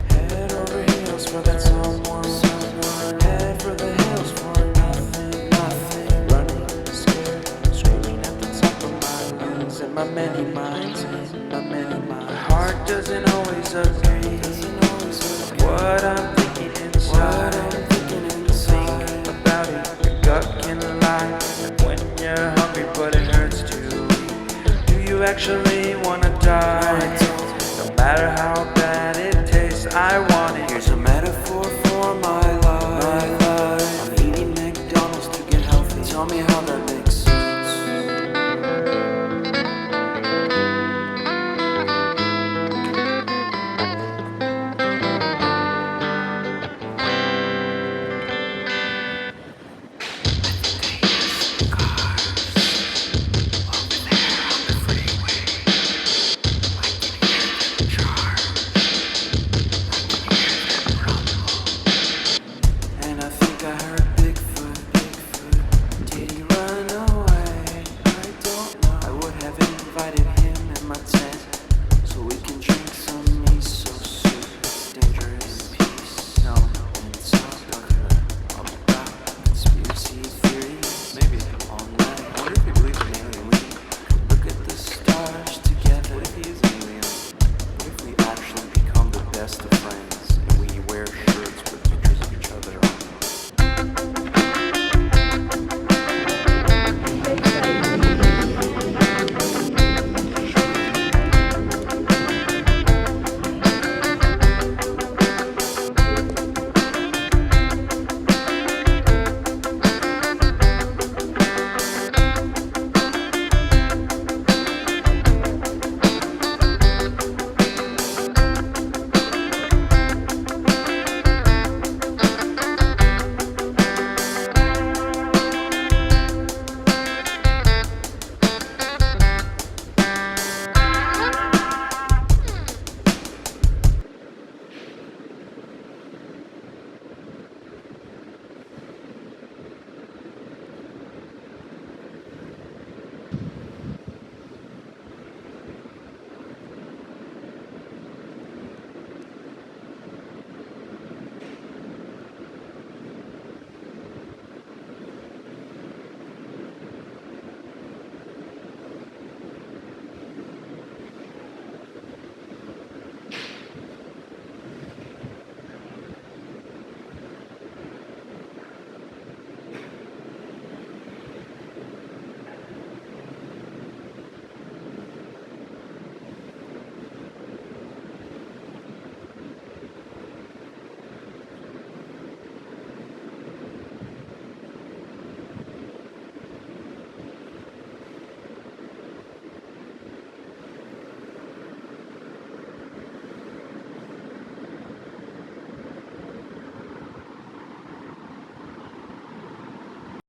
Head over heels for that someone. Head for the hills for nothing. Running, scared, screaming at the top of my lungs. In my many minds, my heart doesn't always agree with what I'm thinking inside. Think about it, your gut can lie. And when you're hungry but it hurts to eat, do you actually wanna die? No matter how bad it tastes, I want